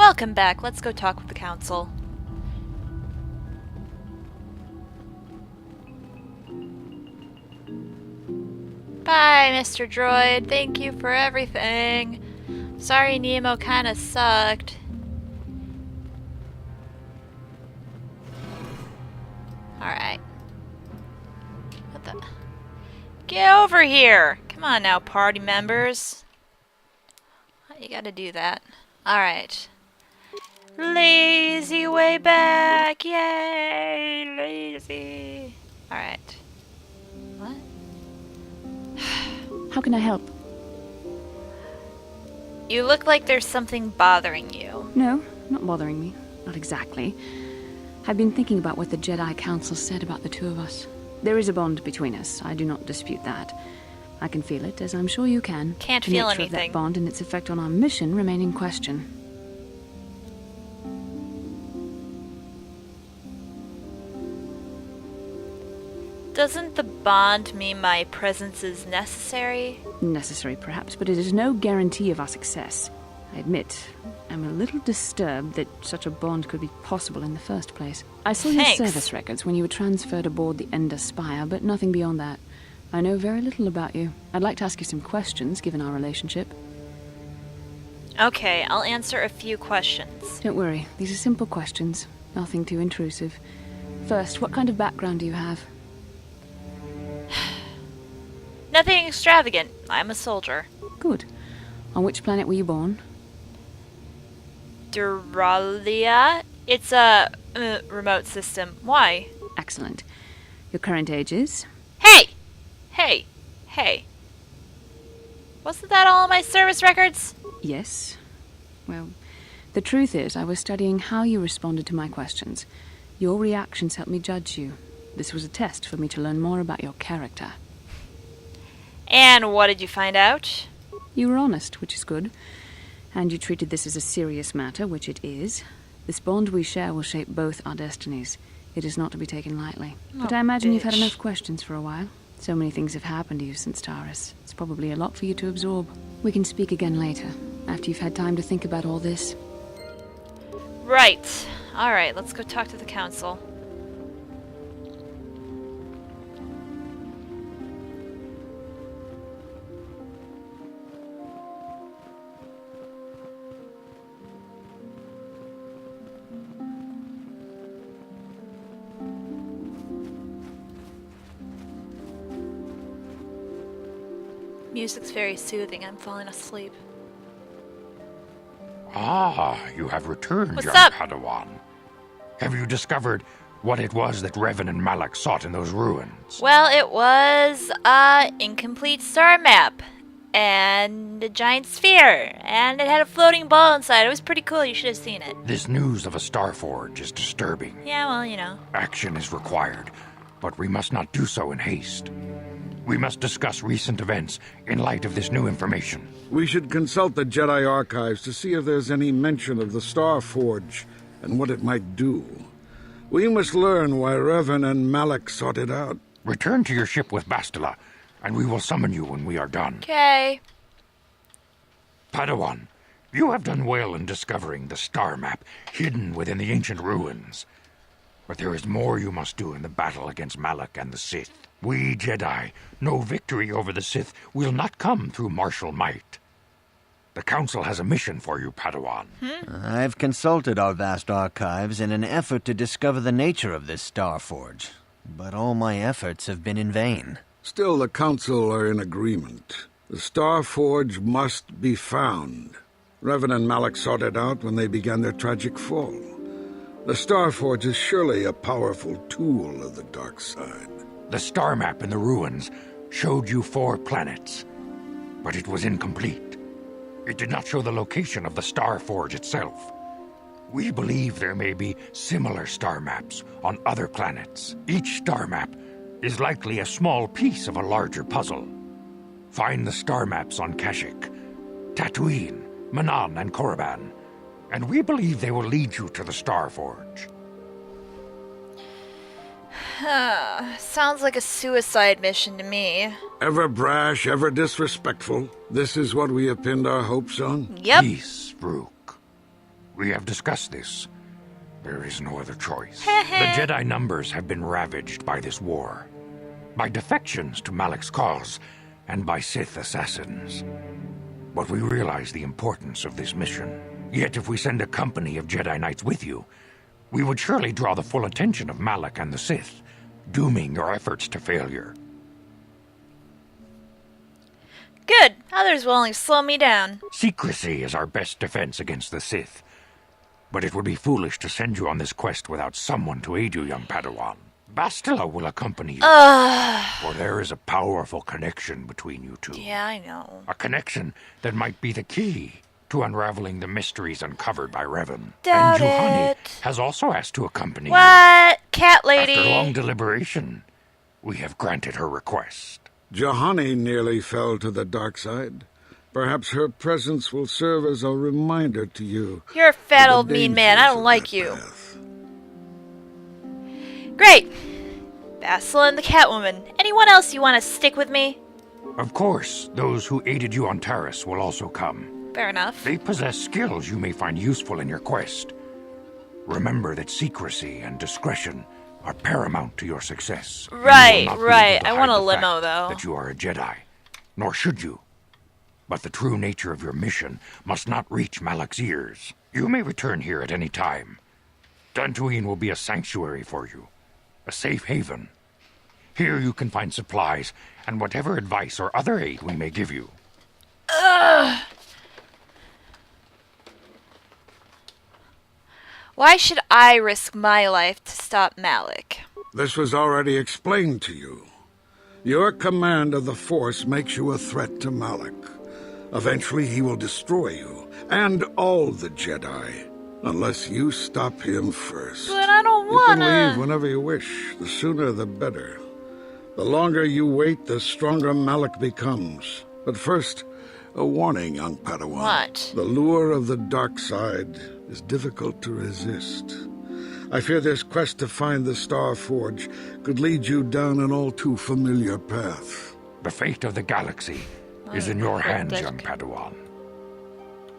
Welcome back. Let's go talk with the council. Bye, Mr. Droid. Thank you for everything. Sorry Nemo kinda sucked. Alright. What the... Get over here! Come on now, party members. You gotta do that. Alright. Lazy way back! Yay! Lazy! Alright. What? How can I help? You look like there's something bothering you. No, not bothering me. Not exactly. I've been thinking about what the Jedi Council said about the two of us. There is a bond between us. I do not dispute that. I can feel it, as I'm sure you can. Can't the feel nature anything. Of that bond and its effect on our mission remain in question. Doesn't the bond mean my presence is necessary? Necessary, perhaps, but it is no guarantee of our success. I admit, I'm a little disturbed that such a bond could be possible in the first place. I saw your service records when you were transferred aboard the Ender Spire, but nothing beyond that. I know very little about you. I'd like to ask you some questions, given our relationship. Okay, I'll answer a few questions. Don't worry, these are simple questions. Nothing too intrusive. First, what kind of background do you have? Nothing extravagant. I'm a soldier. Good. On which planet were you born? Duralia? It's a remote system. Why? Excellent. Your current age is? Hey! Hey! Hey. Wasn't that all my service records? Yes. Well, the truth is, I was studying how you responded to my questions. Your reactions helped me judge you. This was a test for me to learn more about your character. And what did you find out? You were honest, which is good. And you treated this as a serious matter, which it is. This bond we share will shape both our destinies. It is not to be taken lightly. But I imagine you've had enough questions for a while. So many things have happened to you since Taurus. It's probably a lot for you to absorb. We can speak again later, after you've had time to think about all this. Right. Alright, let's go talk to the council. Music's very soothing. I'm falling asleep. Ah, you have returned, What's young up? Padawan. Have you discovered what it was that Revan and Malak sought in those ruins? Well, it was a incomplete star map. And a giant sphere. And it had a floating ball inside. It was pretty cool. You should have seen it. This news of a star forge is disturbing. Yeah, well, you know. Action is required, but we must not do so in haste. We must discuss recent events in light of this new information. We should consult the Jedi archives to see if there's any mention of the Star Forge and what it might do. We must learn why Revan and Malak sought it out. Return to your ship with Bastila, and we will summon you when we are done. Okay. Padawan, you have done well in discovering the star map hidden within the ancient ruins. But there is more you must do in the battle against Malak and the Sith. We Jedi know victory over the Sith will not come through martial might. The Council has a mission for you, Padawan. I've consulted our vast archives in an effort to discover the nature of this Star Forge, but all my efforts have been in vain. Still, the Council are in agreement. The Star Forge must be found. Revan and Malak sought it out when they began their tragic fall. The Star Forge is surely a powerful tool of the dark side. The star map in the ruins showed you 4 planets, but it was incomplete. It did not show the location of the Star Forge itself. We believe there may be similar star maps on other planets. Each star map is likely a small piece of a larger puzzle. Find the star maps on Kashyyyk, Tatooine, Manan, and Korriban, and we believe they will lead you to the Star Forge. Sounds like a suicide mission to me. Ever brash, ever disrespectful. This is what we have pinned our hopes on? Yep. Peace, Rook. We have discussed this. There is no other choice. The Jedi numbers have been ravaged by this war, by defections to Malak's cause, and by Sith assassins. But we realize the importance of this mission. Yet if we send a company of Jedi Knights with you, we would surely draw the full attention of Malak and the Sith, dooming your efforts to failure. Good. Others will only slow me down. Secrecy is our best defense against the Sith. But it would be foolish to send you on this quest without someone to aid you, young Padawan. Bastila will accompany you. For there is a powerful connection between you two. Yeah, I know. A connection that might be the key to unraveling the mysteries uncovered by Revan. Doubt and Juhani it. has also asked to accompany What? Cat you. lady? After long deliberation, we have granted her request. Juhani nearly fell to the dark side. Perhaps her presence will serve as a reminder to you. You're a fat of the old mean man. I dangers don't of like that you. path. Great. Bastila and the Catwoman. Anyone else you want to stick with me? Of course, those who aided you on Taris will also come. Fair enough. They possess skills you may find useful in your quest. Remember that secrecy and discretion are paramount to your success. You will Right, not be right. able to I want hide a the limo, fact though. That you are a Jedi, nor should you. But the true nature of your mission must not reach Malak's ears. You may return here at any time. Dantooine will be a sanctuary for you, a safe haven. Here you can find supplies and whatever advice or other aid we may give you. Why should I risk my life to stop Malik? This was already explained to you. Your command of the Force makes you a threat to Malak. Eventually he will destroy you, and all the Jedi, unless you stop him first. But I don't You can wanna. leave whenever you wish. The sooner the better. The longer you wait, the stronger Malak becomes. But first, a warning, young Padawan. What? The lure of the dark side is difficult to resist. I fear this quest to find the Star Forge could lead you down an all too familiar path. The fate of the galaxy is in your hands, cryptic. young Padawan.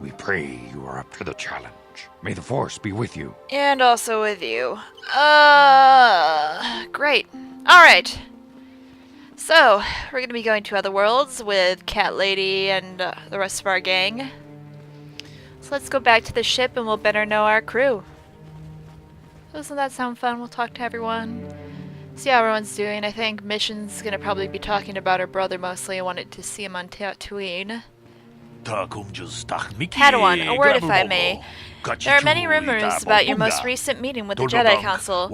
We pray you are up to the challenge. May the Force be with you. And also with you. Great. Alright. So, we're gonna be going to other worlds with Cat Lady and the rest of our gang. So let's go back to the ship and we'll better know our crew. Doesn't that sound fun? We'll talk to everyone. See how everyone's doing. I think Mission's gonna probably be talking about her brother mostly. I wanted to see him on Tatooine. Padawan, a word if I may. There are many rumors about your most recent meeting with the Jedi Council.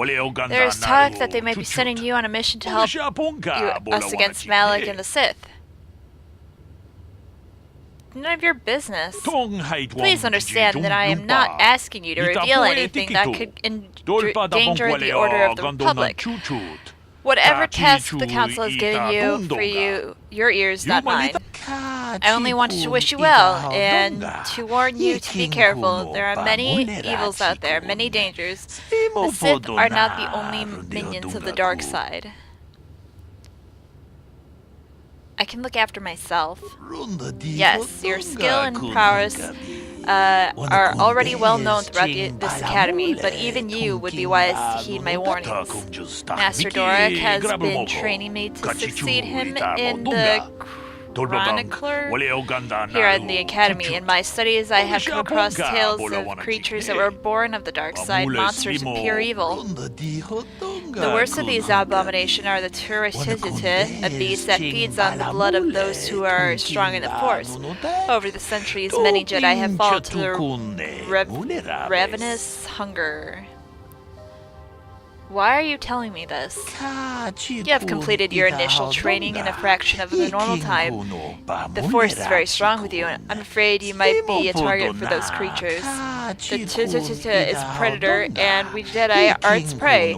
There is talk that they might be sending you on a mission to help us against Malik and the Sith. None of your business. Please understand that I am not asking you to reveal anything that could endanger the order of the Republic. Whatever task the Council has given you, for your ears, not mine. I only wanted to wish you well, and to warn you to be careful. There are many evils out there, many dangers. The Sith are not the only minions of the dark side. I can look after myself. Yes, your skill and prowess are already well known throughout this academy, but even you would be wise to heed my warnings. Master Doric has been training me to succeed him in the chronicler here in the academy. In my studies, I have come across tales of creatures that were born of the dark side, monsters of pure evil. The worst of these abominations are the Turatitite, a beast that feeds on the blood of those who are strong in the Force. Over the centuries, many Jedi have fallen to the ravenous hunger. Why are you telling me this? You have completed your initial training in a fraction of the normal time. The Force is very strong with you, and I'm afraid you might be a target for those creatures. The Tutatita is predator, and we Jedi are its prey.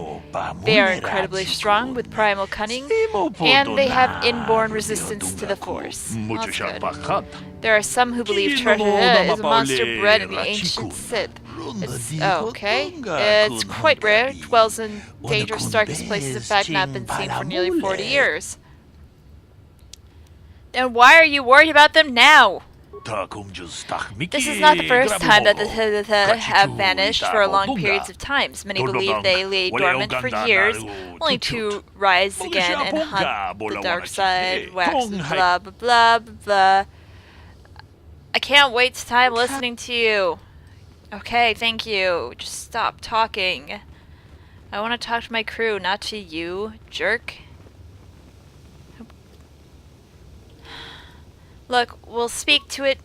They are incredibly strong with primal cunning, and they have inborn resistance to the Force. That's good. There are some who believe Turatita is a monster bred in the ancient Sith. It's quite rare. It dwells in dangerous, darkest places. In fact, not been seen for nearly 40 years. Then why are you worried about them now? This is not the first time that the have vanished for long periods of times. Many believe they lay dormant for years, only to rise again and hunt the dark side, wax, blah, blah, blah, blah. I can't waste time listening to you. Okay, thank you. Just stop talking. I want to talk to my crew, not to you, jerk. Look, we'll speak to it.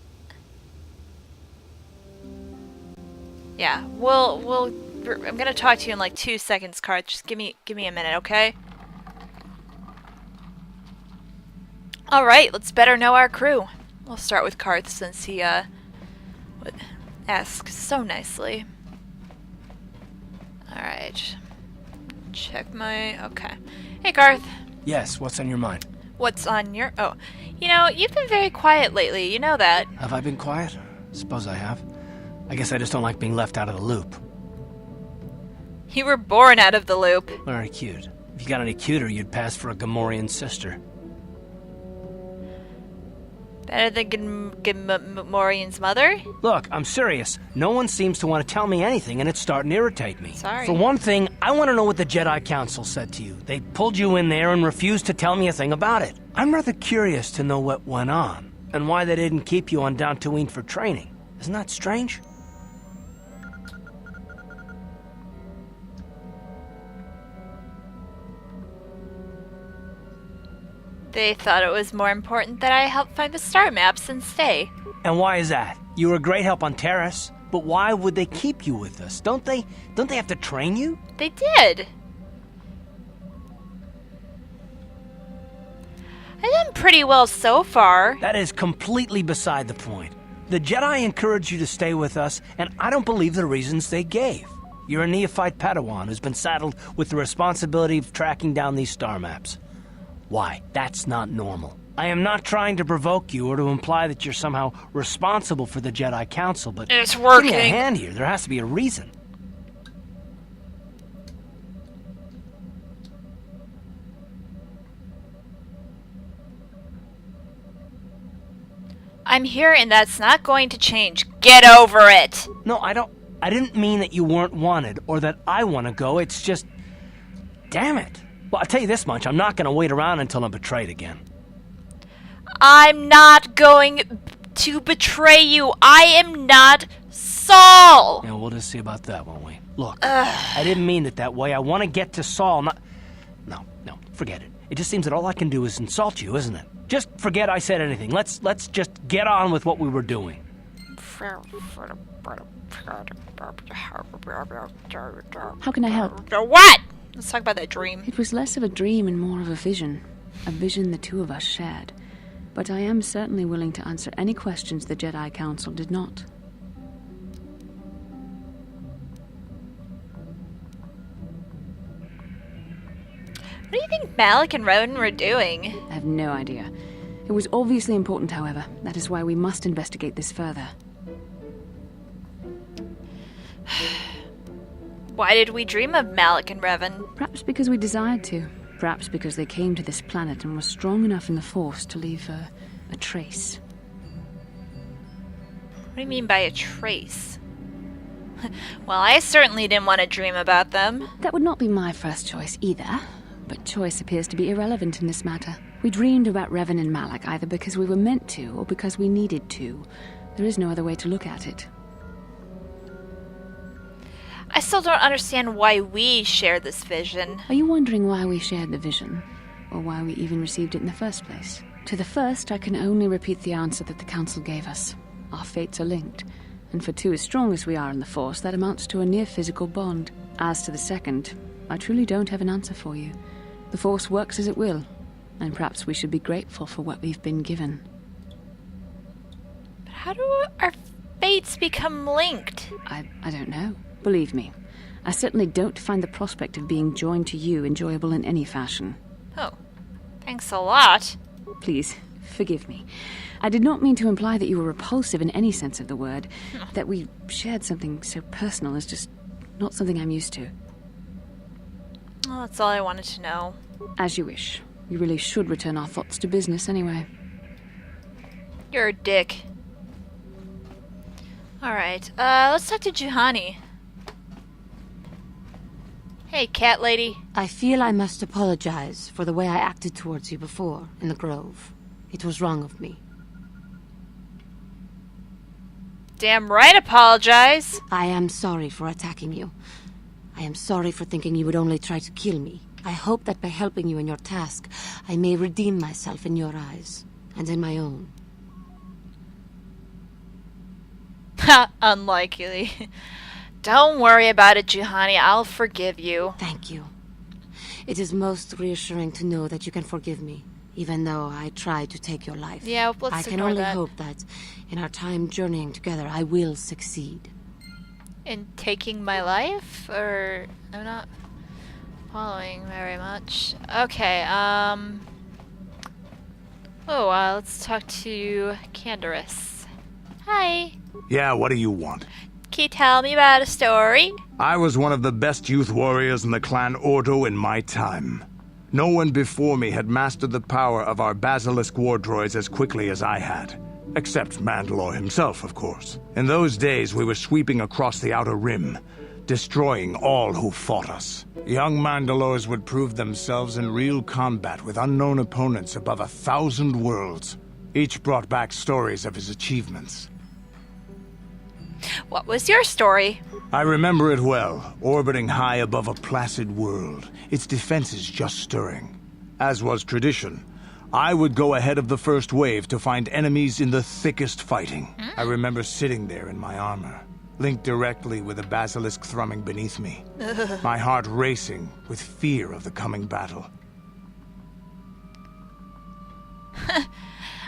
Yeah, I'm gonna talk to you in like 2 seconds, Carth. Just give me a minute, okay? Alright, let's better know our crew. We'll start with Carth since he, would ask so nicely. Alright. Check my... okay. Hey, Carth. Yes, what's on your mind? What's on your... oh. You know, you've been very quiet lately, you know that. Have I been quiet? Suppose I have. I guess I just don't like being left out of the loop. You were born out of the loop. Very cute. If you got any cuter, you'd pass for a Gamorrean sister. Better than Gamorrean's mother? Look, I'm serious. No one seems to want to tell me anything, and it's starting to irritate me. Sorry. For one thing, I want to know what the Jedi Council said to you. They pulled you in there and refused to tell me a thing about it. I'm rather curious to know what went on, and why they didn't keep you on Dantooine for training. Isn't that strange? They thought it was more important that I help find the star maps and stay. And why is that? You were a great help on Terrace, but why would they keep you with us? Don't they have to train you? They did. I've done pretty well so far. That is completely beside the point. The Jedi encouraged you to stay with us, and I don't believe the reasons they gave. You're a neophyte Padawan who's been saddled with the responsibility of tracking down these star maps. Why? That's not normal. I am not trying to provoke you or to imply that you're somehow responsible for the Jedi Council, but it's working. Give me a hand here. There has to be a reason. I'm here and that's not going to change. Get over it! No, I didn't mean that you weren't wanted or that I want to go. It's just... damn it. Well, I'll tell you this much. I'm not going to wait around until I'm betrayed again. I'm not going to betray you. I am not Saul! Yeah, we'll just see about that, won't we? Look, I didn't mean it that way. I want to get to Saul, not... No, forget it. It just seems that all I can do is insult you, isn't it? Just forget I said anything. Let's just get on with what we were doing. How can I help? What? Let's talk about that dream. It was less of a dream and more of a vision the two of us shared. But I am certainly willing to answer any questions the Jedi Council did not. What do you think Malik and Rowan were doing? I have no idea. It was obviously important, however. That is why we must investigate this further. Why did we dream of Malik and Revan? Perhaps because we desired to. Perhaps because they came to this planet and were strong enough in the Force to leave a trace. What do you mean by a trace? Well, I certainly didn't want to dream about them. That would not be my first choice either. But choice appears to be irrelevant in this matter. We dreamed about Revan and Malik either because we were meant to or because we needed to. There is no other way to look at it. I still don't understand why we share this vision. Are you wondering why we shared the vision? Or why we even received it in the first place? To the first, I can only repeat the answer that the Council gave us. Our fates are linked. And for two as strong as we are in the Force, that amounts to a near-physical bond. As to the second, I truly don't have an answer for you. The Force works as it will, and perhaps we should be grateful for what we've been given. But how do our fates become linked? I don't know. Believe me, I certainly don't find the prospect of being joined to you enjoyable in any fashion. Oh, thanks a lot. Please, forgive me. I did not mean to imply that you were repulsive in any sense of the word. That we shared something so personal is just not something I'm used to. Well, that's all I wanted to know. As you wish. We really should return our thoughts to business anyway. You're a dick. Alright, let's talk to Juhani. Hey, cat lady. I feel I must apologize for the way I acted towards you before, in the grove. It was wrong of me. Damn right, apologize. I am sorry for attacking you. I am sorry for thinking you would only try to kill me. I hope that by helping you in your task, I may redeem myself in your eyes, and in my own. Ha, unlikely. Don't worry about it, Juhani. I'll forgive you. Thank you. It is most reassuring to know that you can forgive me, even though I tried to take your life. Yeah, let's I can ignore only that. hope that, in our time journeying together, I will succeed. In taking my life? Or... I'm not following very much. Okay, Oh, let's talk to Canderous. Hi. Yeah, what do you want? Can you tell me about a story? I was one of the best youth warriors in the clan Ordo in my time. No one before me had mastered the power of our basilisk war droids as quickly as I had. Except Mandalore himself, of course. In those days, we were sweeping across the Outer Rim, destroying all who fought us. Young Mandalores would prove themselves in real combat with unknown opponents above 1,000 worlds. Each brought back stories of his achievements. What was your story? I remember it well, orbiting high above a placid world, its defenses just stirring. As was tradition, I would go ahead of the first wave to find enemies in the thickest fighting. I remember sitting there in my armor, linked directly with a basilisk thrumming beneath me, my heart racing with fear of the coming battle.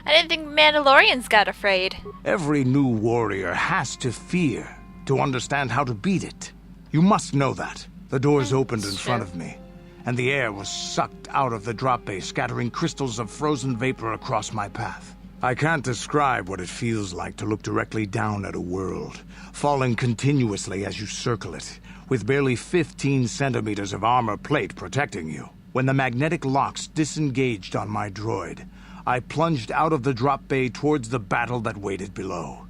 I didn't think Mandalorians got afraid. Every new warrior has to fear to understand how to beat it. You must know that. The doors opened in front of me, and the air was sucked out of the drop bay, scattering crystals of frozen vapor across my path. I can't describe what it feels like to look directly down at a world, falling continuously as you circle it, with barely 15 centimeters of armor plate protecting you. When the magnetic locks disengaged on my droid, I plunged out of the drop bay towards the battle that waited below.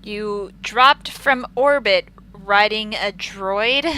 You dropped from orbit riding a droid?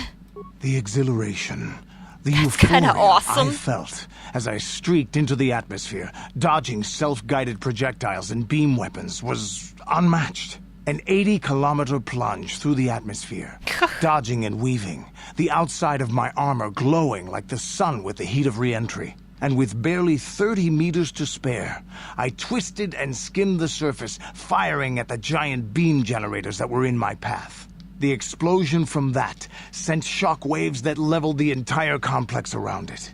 The exhilaration, the That's euphoria kinda awesome. I felt as I streaked into the atmosphere, dodging self-guided projectiles and beam weapons, was unmatched. An 80-kilometer plunge through the atmosphere, dodging and weaving, the outside of my armor glowing like the sun with the heat of re-entry. And with barely 30 meters to spare, I twisted and skimmed the surface, firing at the giant beam generators that were in my path. The explosion from that sent shock waves that leveled the entire complex around it.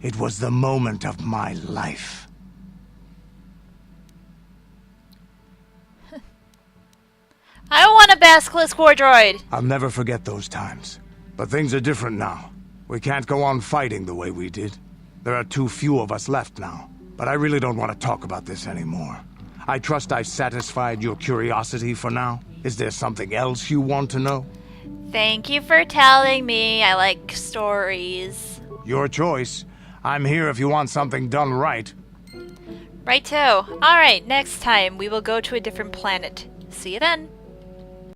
It was the moment of my life. I want a basilisk war droid. I'll never forget those times. But things are different now. We can't go on fighting the way we did. There are too few of us left now, but I really don't want to talk about this anymore. I trust I've satisfied your curiosity for now. Is there something else you want to know? Thank you for telling me. I like stories. Your choice. I'm here if you want something done right. Righto. Alright, next time we will go to a different planet. See you then.